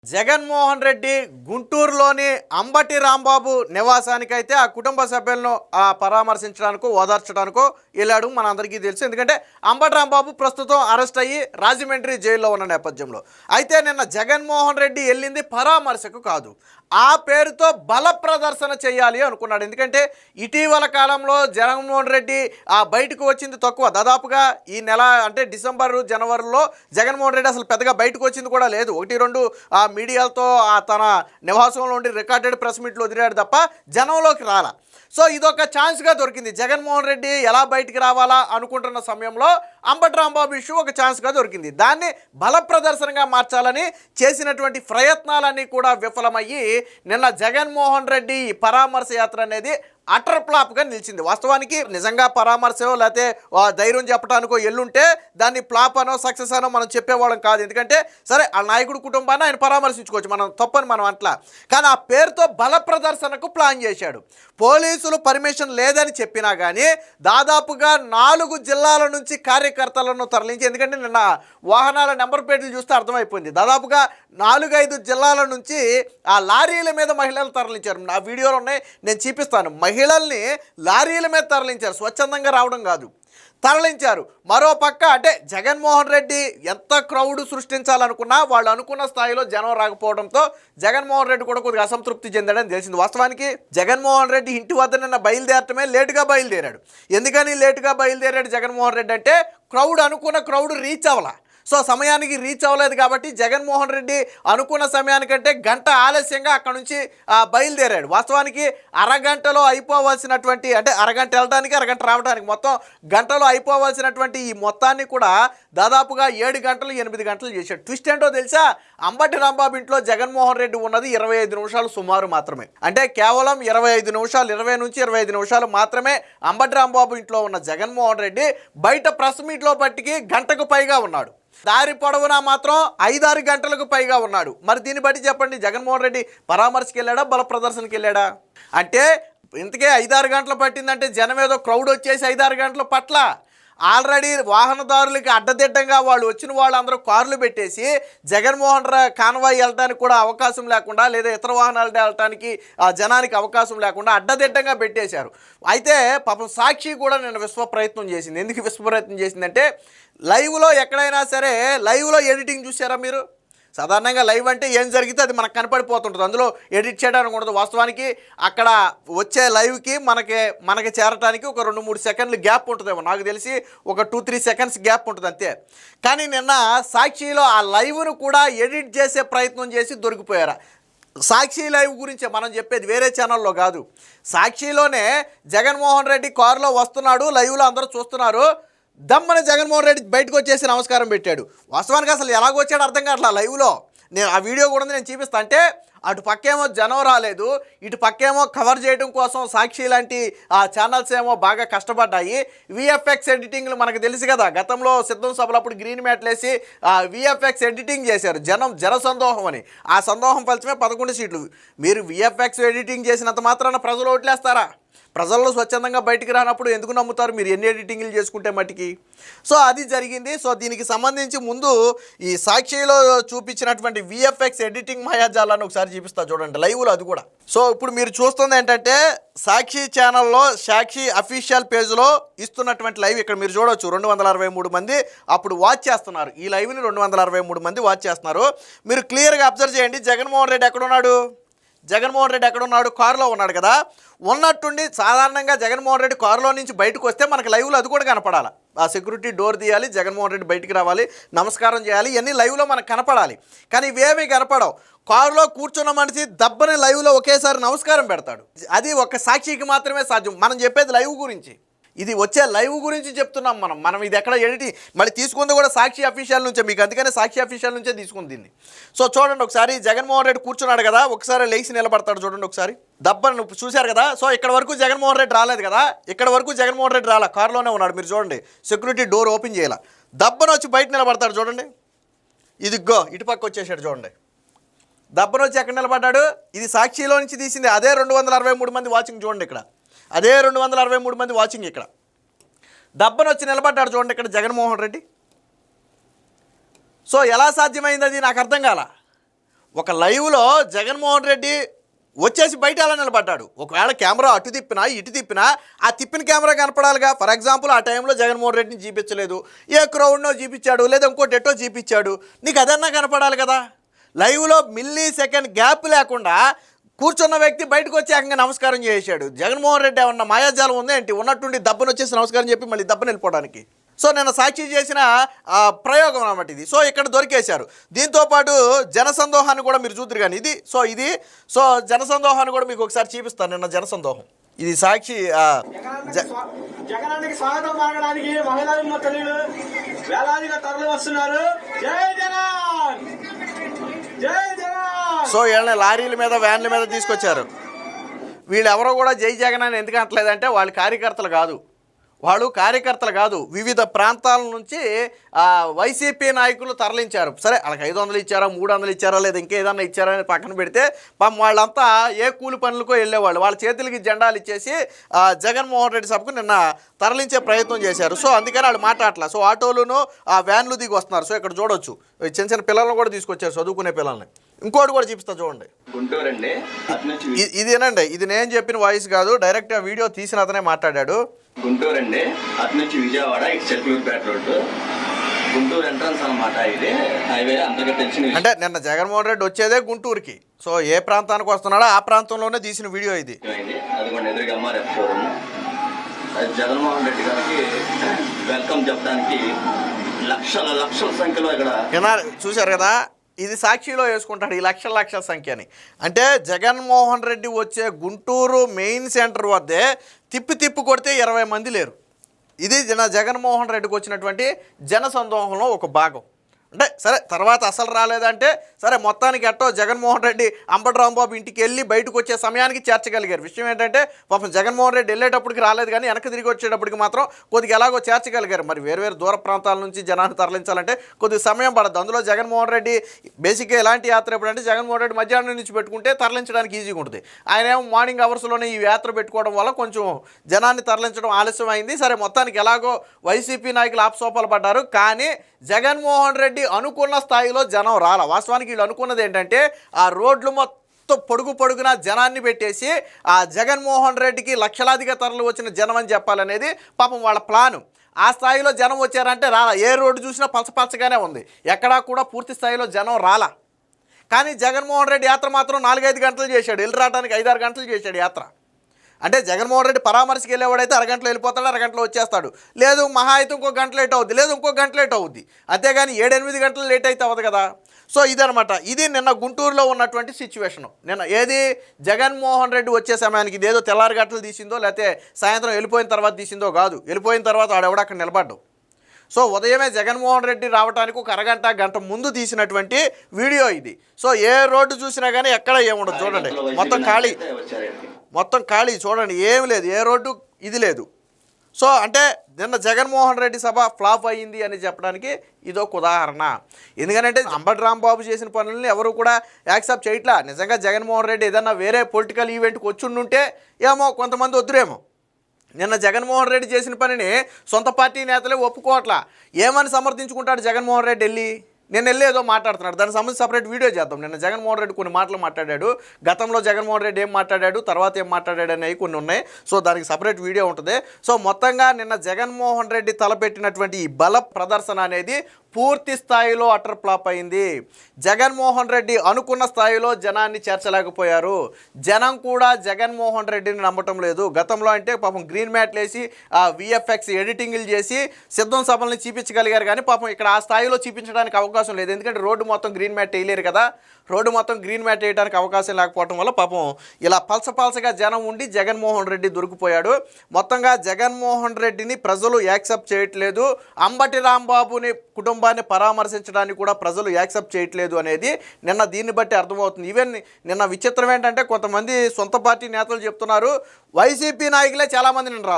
జగన్మోహన్ రెడ్డి గుంటూరులోని అంబటి రాంబాబు నివాసానికైతే ఆ కుటుంబ సభ్యులను పరామర్శించడానికో ఓదార్చడానికో వెళ్ళాడు. మనందరికీ తెలుసు. ఎందుకంటే అంబటి రాంబాబు ప్రస్తుతం అరెస్ట్ అయ్యి రాజమండ్రి జైల్లో ఉన్న నేపథ్యంలో అయితే నిన్న జగన్మోహన్ రెడ్డి వెళ్ళింది పరామర్శకు కాదు, ఆ పేరుతో బల ప్రదర్శన చేయాలి అనుకున్నాడు. ఎందుకంటే ఇటీవల కాలంలో జగన్మోహన్ రెడ్డి బయటకు వచ్చింది తక్కువ. దాదాపుగా ఈ నెల అంటే డిసెంబర్ జనవరిలో జగన్మోహన్ రెడ్డి అసలు పెద్దగా బయటకు వచ్చింది కూడా లేదు. ఒకటి రెండు మీడియాలతో తన నివాసంలో ఉండి రికార్డెడ్ ప్రెస్ మీట్లు వదిలాడు తప్ప జనంలోకి రాలా. సో ఇదొక ఛాన్స్గా దొరికింది. జగన్మోహన్ రెడ్డి ఎలా బయటికి రావాలా అనుకుంటున్న సమయంలో అంబటి రాంబాబు ఇష్యూ ఒక ఛాన్స్గా దొరికింది. దాన్ని బల ప్రదర్శనగా మార్చాలని చేసినటువంటి ప్రయత్నాలన్నీ కూడా విఫలమయ్యి నిన్న జగన్మోహన్ రెడ్డి పరామర్శ యాత్ర అనేది అటర్ ఫ్లాప్గా నిలిచింది. వాస్తవానికి నిజంగా పరామర్శో లేకపోతే ధైర్యం చెప్పడానికో ఎల్లుంటే దాన్ని ఫ్లాప్ అనో సక్సెస్ అనో మనం చెప్పేవాళ్ళం కాదు. ఎందుకంటే సరే ఆ నాయకుడు కుటుంబాన్ని ఆయన పరామర్శించుకోవచ్చు, మనం తప్పని మనం అట్లా. కానీ ఆ పేరుతో బల ప్రదర్శనకు ప్లాన్ చేశాడు. పోలీసులు పర్మిషన్ లేదని చెప్పినా కానీ దాదాపుగా 4 జిల్లాల నుంచి కార్యకర్తలను తరలించి, ఎందుకంటే నిన్న వాహనాల నెంబర్ ప్లేట్లు చూస్తే అర్థమైపోయింది, దాదాపుగా 4-5 జిల్లాల నుంచి ఆ లారీల మీద మహిళలు తరలించారు. నా వీడియోలు ఉన్నాయి, నేను చూపిస్తాను. మహిళల్ని లారీల మీద తరలించారు, స్వచ్ఛందంగా రావడం కాదు, తరలించారు. మరో పక్క అంటే జగన్మోహన్ రెడ్డి ఎంత క్రౌడ్ సృష్టించాలనుకున్నా వాళ్ళు అనుకున్న స్థాయిలో జనం రాకపోవడంతో జగన్మోహన్ రెడ్డి కూడా కొద్దిగా అసంతృప్తి చెందాడని తెలిసింది. వాస్తవానికి జగన్మోహన్ రెడ్డి ఇంటి వద్ద నిన్న బయలుదేరటమే లేటుగా బయలుదేరాడు. ఎందుకని లేటుగా బయలుదేరాడు జగన్మోహన్ రెడ్డి అంటే అనుకున్న క్రౌడ్ రీచ్ అవ్వాల. సో సమయానికి రీచ్ అవ్వలేదు కాబట్టి జగన్మోహన్ రెడ్డి అనుకున్న సమయానికంటే గంట ఆలస్యంగా అక్కడ నుంచి బయలుదేరాడు. వాస్తవానికి అరగంటలో అయిపోవాల్సినటువంటి, అంటే అరగంట వెళ్ళడానికి అరగంట రావడానికి, మొత్తం గంటలో అయిపోవాల్సినటువంటి ఈ మొత్తాన్ని కూడా దాదాపుగా 7 గంటలు 8 గంటలు చేశాడు. ట్విస్ట్ ఏంటో తెలుసా? అంబటి రాంబాబు ఇంట్లో జగన్మోహన్ రెడ్డి ఉన్నది 25 నిమిషాలు సుమారు మాత్రమే. అంటే కేవలం 25 నిమిషాలు, 20 నుంచి 25 నిమిషాలు మాత్రమే అంబటి రాంబాబు ఇంట్లో ఉన్న జగన్మోహన్ రెడ్డి బయట ప్రెస్ మీట్లో బట్టికి గంటకు పైగా ఉన్నాడు. దారి పొడవునా మాత్రం 5-6 గంటలకు పైగా ఉన్నాడు. మరి దీన్ని బట్టి చెప్పండి, జగన్మోహన్ రెడ్డి పరామర్శకి వెళ్ళాడా, బల ప్రదర్శనకి వెళ్ళాడా? అంటే ఇంతకే 5-6 గంటలు పట్టిందంటే జనం ఏదో క్రౌడ్ వచ్చేసి 5-6 గంటల పట్ల ఆల్రెడీ వాహనదారులకి అడ్డదిడ్డంగా వాళ్ళు వచ్చిన వాళ్ళందరూ కార్లు పెట్టేసి జగన్మోహన్ కాన్వాయ్ వెళ్ళడానికి కూడా అవకాశం లేకుండా, లేదా ఇతర వాహనాలు వెళ్ళటానికి జనానికి అవకాశం లేకుండా అడ్డదిడ్డంగా పెట్టేశారు. అయితే పాపం సాక్షి కూడా నేను విశ్వ ప్రయత్నం చేసింది. ఎందుకు విశ్వ ప్రయత్నం చేసిందంటే, లైవ్లో ఎక్కడైనా సరే లైవ్లో ఎడిటింగ్ చూసారా మీరు? సాధారణంగా లైవ్ అంటే ఏం జరిగితే అది మనకు కనపడిపోతుంటుంది, అందులో ఎడిట్ చేయడానికి ఉండదు. వాస్తవానికి అక్కడ వచ్చే లైవ్కి మనకి చేరటానికి ఒక 2-3 సెకండ్లు గ్యాప్ ఉంటుందేమో, నాకు తెలిసి ఒక 2-3 సెకండ్స్ గ్యాప్ ఉంటుంది అంతే. కానీ నిన్న సాక్షిలో ఆ లైవ్ను కూడా ఎడిట్ చేసే ప్రయత్నం చేసి దొరికిపోయారు. సాక్షి లైవ్ గురించే మనం చెప్పేది, వేరే ఛానల్లో కాదు. సాక్షిలోనే జగన్మోహన్ రెడ్డి కారులో వస్తున్నాడు, లైవ్లో అందరూ చూస్తున్నారు. దమ్మని జగన్మోహన్ రెడ్డి బయటకు వచ్చేసి నమస్కారం పెట్టాడు. వాస్తవానికి అసలు ఎలాగొచ్చాడు అర్థం కావట్లా లైవ్లో. నేను ఆ వీడియో కూడా నేను చూపిస్తా. అంటే అటు పక్కేమో జనం రాలేదు, ఇటు పక్కేమో కవర్ చేయడం కోసం సాక్షి లాంటి ఛానల్స్ ఏమో బాగా కష్టపడ్డాయి. విఎఫ్ఎక్స్ ఎడిటింగ్లు మనకు తెలుసు కదా, గతంలో సిద్ధం సభలప్పుడు గ్రీన్ మ్యాట్లు వేసి విఎఫ్ఎక్స్ ఎడిటింగ్ చేశారు జన సందోహం అని. ఆ సందోహం ఫలితమే 11 సీట్లు. మీరు విఎఫ్ఎక్స్ ఎడిటింగ్ చేసినంత మాత్రాన ప్రజలు ఓట్లేస్తారా? ప్రజల్లో స్వచ్ఛందంగా బయటికి రానప్పుడు ఎందుకు నమ్ముతారు మీరు ఎన్ని ఎడిటింగ్లు చేసుకుంటే మట్టికి? సో అది జరిగింది. సో దీనికి సంబంధించి ముందు ఈ సాక్షిలో చూపించినటువంటి విఎఫ్ఎక్స్ ఎడిటింగ్ మాయాజాలాన్ని ఒకసారి చూపిస్తా చూడండి లైవ్లో, అది కూడా. సో ఇప్పుడు మీరు చూస్తుంది ఏంటంటే సాక్షి ఛానల్లో సాక్షి అఫీషియల్ పేజ్లో ఇస్తున్నటువంటి లైవ్ ఇక్కడ మీరు చూడవచ్చు. 263 మంది అప్పుడు వాచ్ చేస్తున్నారు. ఈ లైవ్ని 263 మంది వాచ్ చేస్తున్నారు. మీరు క్లియర్గా అబ్జర్వ్ చేయండి. జగన్మోహన్ రెడ్డి ఎక్కడున్నాడు? కారులో ఉన్నాడు కదా. ఉన్నట్టుండి సాధారణంగా జగన్మోహన్ రెడ్డి కారులో నుంచి బయటకు వస్తే మనకు లైవ్లో అది కూడా కనపడాలి. ఆ సెక్యూరిటీ డోర్ తీయాలి, జగన్మోహన్ రెడ్డి బయటికి రావాలి, నమస్కారం చేయాలి, ఇవన్నీ లైవ్లో మనకు కనపడాలి. కానీ ఇవేమీ కనపడవు. కారులో కూర్చున్న మనిషి దబ్బని లైవ్లో ఒకేసారి నమస్కారం పెడతాడు. అది ఒక సాక్షికి మాత్రమే సాధ్యం. మనం చెప్పేది లైవ్ గురించి, ఇది వచ్చే లైవ్ గురించి చెప్తున్నాం మనం ఇది ఎక్కడ ఎడిటింగ్ మళ్ళీ తీసుకుంది కూడా సాక్షి అఫీషియల్ నుంచే, మీకు అందుకనే సాక్షి అఫీషియల్ నుంచే తీసుకుంది దీన్ని. సో చూడండి ఒకసారి, జగన్మోహన్ రెడ్డి కూర్చున్నాడు కదా, ఒకసారి లేచి నిలబడతాడు చూడండి ఒకసారి. దబ్బని చూశారు కదా. సో ఇక్కడ వరకు జగన్మోహన్ రెడ్డి రాలేదు కదా, ఇక్కడ వరకు జగన్మోహన్ రెడ్డి రాలా, కారులోనే ఉన్నాడు. మీరు చూడండి, సెక్యూరిటీ డోర్ ఓపెన్ చేయాల, దబ్బని వచ్చి బయట నిలబడతాడు చూడండి. ఇదిగో ఇటుపక్క వచ్చేసాడు చూడండి. దబ్బని వచ్చి ఎక్కడ నిలబడ్డాడు? ఇది సాక్షిలో నుంచి తీసింది. అదే 263 మంది వాచింగ్ చూడండి ఇక్కడ. అదే 263 మంది వాచింగ్ ఇక్కడ. దబ్బను వచ్చి నిలబడ్డాడు చూడండి ఇక్కడ జగన్మోహన్ రెడ్డి. సో ఎలా సాధ్యమైంది అది నాకు అర్థం కాల. ఒక లైవ్లో జగన్మోహన్ రెడ్డి వచ్చేసి బయట ఎలా నిలబడ్డాడు. ఒకవేళ కెమెరా అటు తిప్పినా ఇటు తిప్పినా ఆ తిప్పిన కెమెరా కనపడాలిగా. ఫర్ ఎగ్జాంపుల్ ఆ టైంలో జగన్మోహన్ రెడ్డిని చూపించలేదు, ఏ క్రౌడ్నో చూపించాడు, లేదా ఇంకోటి ఎట్టో చూపించాడు, నీకు అదన్నా కనపడాలి కదా. లైవ్లో మిల్లీ సెకండ్ గ్యాప్ లేకుండా కూర్చున్న వ్యక్తి బయటకు వచ్చి ఏకంగా నమస్కారం చేశాడు. జగన్మోహన్ రెడ్డి ఏమన్నా మాయాజాలం ఉంది ఏంటి, ఉన్నట్టుండి దబ్బను వచ్చేసి నమస్కారం చెప్పి మళ్ళీ దబ్బను వెళ్ళిపోవడానికి. సో నేను సాక్షి చేసిన ప్రయోగం అన్నమాట ఇది. సో ఇక్కడ దొరికేశారు. దీంతోపాటు జనసందోహాన్ని కూడా మీరు చూద్దరు కానీ ఇది జనసందోహాన్ని కూడా మీకు ఒకసారి చూపిస్తాను. నిన్న జనసందోహం ఇది సాక్షి జగనానికి స్వాగతం పలకడానికి మహిళా తల్లులు వేలాదిగా తరలి వస్తున్నారు. జై జగన్, జై జగన్. సో వీళ్ళని లారీల మీద వ్యాన్ల మీద తీసుకొచ్చారు. వీళ్ళు ఎవరో కూడా జై జగన్ అని ఎందుకు అంటలేదంటే వాళ్ళు కార్యకర్తలు కాదు, వివిధ ప్రాంతాల నుంచి వైసీపీ నాయకులు తరలించారు. సరే వాళ్ళకి 500 ఇచ్చారా, 300 ఇచ్చారా, లేదా ఇంకేదన్నా ఇచ్చారా అని పక్కన పెడితే పాపం వాళ్ళంతా ఏ కూలి పనులకో వెళ్ళేవాళ్ళు. వాళ్ళ చేతులకి జెండాలు ఇచ్చేసి జగన్మోహన్ రెడ్డి సభకు నిన్న తరలించే ప్రయత్నం చేశారు. సో అందుకని వాళ్ళు మాట్లాడలే. సో ఆటోలును వ్యాన్లు దిగి వస్తున్నారు. సో ఇక్కడ చూడొచ్చు చిన్న చిన్న పిల్లలను కూడా తీసుకొచ్చారు, చదువుకునే పిల్లల్ని. ఇంకోటి కూడా చూపిస్తా చూడండి. ఇదేనండి, ఇది నేను చెప్పిన వాయిస్ కాదు, డైరెక్ట్ ఆ వీడియో తీసిన అతనే మాట్లాడాడు. గుంటూరు అండి, అటు నుంచి విజయవాడ, ఇటు చెట్లూరుపేట రోడ్డు, గుంటూరు ఎంట్రన్స్ అన్నమాట. ఇది హైవే అందరికీ తెలిసిన. అంటే నిన్న జగన్మోహన్ రెడ్డి వచ్చేదే గుంటూరుకి. సో ఏ ప్రాంతానికి వస్తున్నాడో ఆ ప్రాంతంలోనే తీసిన వీడియో ఇది. అదిగోండి ఎదురుగా ఎంఆర్ఎఫ్ షోరూమ్. జగన్మోహన్ రెడ్డి గారికి వెల్కమ్ చెప్పడానికి లక్షల సంఖ్యలో ఇక్కడ చూశారు కదా. ఇది సాక్షిలో వేసుకుంటాడు ఈ లక్షల సంఖ్యని. అంటే జగన్మోహన్ రెడ్డి వచ్చే గుంటూరు మెయిన్ సెంటర్ వద్దే తిప్పి కొడితే 20 మంది లేరు. ఇది జగన్మోహన్ రెడ్డికి వచ్చినటువంటి జనసందోహంలో ఒక భాగం. అంటే సరే తర్వాత అసలు రాలేదంటే సరే మొత్తానికి ఎట్టో జగన్మోహన్ రెడ్డి అంబటి రాంబాబు ఇంటికి వెళ్ళి బయటకు వచ్చే సమయానికి చేర్చగలిగారు. విషయం ఏంటంటే పాపం జగన్మోహన్ రెడ్డి వెళ్ళేటప్పటికి రాలేదు, కానీ వెనక్కి తిరిగి వచ్చేటప్పటికి మాత్రం కొద్దిగా ఎలాగో చేర్చగలిగారు. మరి వేరు దూర ప్రాంతాల నుంచి జనాన్ని తరలించాలంటే కొద్దిగా సమయం పడద్దు. అందులో జగన్మోహన్ రెడ్డి బేసిక్గా ఎలాంటి యాత్ర ఎప్పుడంటే జగన్మోహన్ రెడ్డి మధ్యాహ్నం నుంచి పెట్టుకుంటే తరలించడానికి ఈజీగా ఉంటుంది. ఆయన ఏమో మార్నింగ్ అవర్స్లోనే ఈ యాత్ర పెట్టుకోవడం వల్ల కొంచెం జనాన్ని తరలించడం ఆలస్యం అయింది. సరే మొత్తానికి ఎలాగో వైసీపీ నాయకులు ఆపసోపాలు పడ్డారు. కానీ జగన్మోహన్ రెడ్డి అనుకున్న స్థాయిలో జనం రాల. వాస్తవానికి వీళ్ళు అనుకున్నది ఏంటంటే ఆ రోడ్లు మొత్తం పొడుగున జనాన్ని పెట్టేసి ఆ జగన్మోహన్ రెడ్డికి లక్షలాదిగా తరలి వచ్చిన జనం అని చెప్పాలనేది పాపం వాళ్ళ ప్లాను. ఆ స్థాయిలో జనం వచ్చారంటే రాలా. ఏ రోడ్డు చూసినా పలచగానే ఉంది, ఎక్కడా కూడా పూర్తి స్థాయిలో జనం రాలా. కానీ జగన్మోహన్ రెడ్డి యాత్ర మాత్రం 4-5 గంటలు చేశాడు, వెళ్ళి రావడానికి 5-6 గంటలు చేశాడు యాత్ర. అంటే జగన్మోహన్ రెడ్డి పరామర్శకి వెళ్ళేవాడైతే అరగంటలో వెళ్ళిపోతాడు, అరగంటలో వచ్చేస్తాడు. లేదు మహా అయితే ఇంకో గంట లేట్ అవుద్ది, లేదు ఇంకో గంట లేట్ అవుద్ది. అంతేగాని 7-8 గంటలు లేట్ అయితే అవ్వదు కదా. సో ఇదనమాట. ఇది నిన్న గుంటూరులో ఉన్నటువంటి సిచ్యువేషను. నిన్న ఏది జగన్మోహన్ రెడ్డి వచ్చే సమయానికి ఇదేదో తెల్లారి గంటలు తీసిందో లేకపోతే సాయంత్రం వెళ్ళిపోయిన తర్వాత తీసిందో కాదు. వెళ్ళిపోయిన తర్వాత వాడెవడ అక్కడ నిలబడ్డావు. సో ఉదయమే జగన్మోహన్ రెడ్డి రావడానికి ఒక గంట ముందు తీసినటువంటి వీడియో ఇది. సో ఏ రోడ్డు చూసినా కానీ ఎక్కడ ఏముండదు. చూడండి మొత్తం ఖాళీ చూడండి, ఏమి లేదు, ఏ రోడ్డు ఇది లేదు. సో అంటే నిన్న జగన్మోహన్ రెడ్డి సభ ఫ్లాప్ అయ్యింది అని చెప్పడానికి ఇదొక ఉదాహరణ. ఎందుకంటే అంబటి రాంబాబు చేసిన పనులని ఎవరు కూడా యాక్సెప్ట్ చేయట్లా. నిజంగా జగన్మోహన్ రెడ్డి ఏదన్నా వేరే పొలిటికల్ ఈవెంట్కి వచ్చుండుంటే ఏమో కొంతమంది వద్దురేమో. నిన్న జగన్మోహన్ రెడ్డి చేసిన పనిని సొంత పార్టీ నేతలే ఒప్పుకోవట్లా. ఏమని సమర్థించుకుంటాడు జగన్మోహన్ రెడ్డి వెళ్ళి? నేను వెళ్ళి ఏదో మాట్లాడుతున్నాడు, దానికి సంబంధించి సపరేట్ వీడియో చేద్దాం. నిన్న జగన్మోహన్ రెడ్డి కొన్ని మాటలు మాట్లాడాడు, గతంలో జగన్మోహన్ రెడ్డి ఏం మాట్లాడాడు, తర్వాత ఏం మాట్లాడాడు అనేవి కొన్ని ఉన్నాయి. సో దానికి సపరేట్ వీడియో ఉంటుంది. సో మొత్తంగా నిన్న జగన్మోహన్ రెడ్డి తలపెట్టినటువంటి ఈ బల ప్రదర్శన అనేది పూర్తి స్థాయిలో అటర్ ఫ్లాప్ అయింది. జగన్మోహన్ రెడ్డి అనుకున్న స్థాయిలో జనాన్ని చేర్చలేకపోయారు. జనం కూడా జగన్మోహన్ రెడ్డిని నమ్మటం లేదు. గతంలో అంటే పాపం గ్రీన్ మ్యాట్లు వేసి విఎఫ్ఎక్స్ ఎడిటింగ్లు చేసి సిద్ధం సభల్ని చూపించగలిగారు, కానీ పాపం ఇక్కడ ఆ స్థాయిలో చూపించడానికి అవకాశం లేదు. ఎందుకంటే రోడ్డు మొత్తం గ్రీన్ మ్యాట్ వేయలేరు కదా. రోడ్డు మొత్తం గ్రీన్ మ్యాట్ వేయడానికి అవకాశం లేకపోవడం వల్ల పాపం ఇలా పలసగా జనం ఉండి జగన్మోహన్ రెడ్డి దొరికిపోయాడు. మొత్తంగా జగన్మోహన్ రెడ్డిని ప్రజలు యాక్సెప్ట్ చేయట్లేదు. అంబటి రాంబాబుని కుటుంబాన్ని పరామర్శించడానికి కూడా ప్రజలు యాక్సెప్ట్ చేయట్లేదు అనేది నిన్న దీన్ని బట్టి అర్థమవుతుంది. ఈవెన్ నిన్న విచిత్రం ఏంటంటే కొంతమంది సొంత పార్టీ నేతలు చెప్తున్నారు వైసీపీ నాయకులే చాలామంది నిన్న రాలేదు.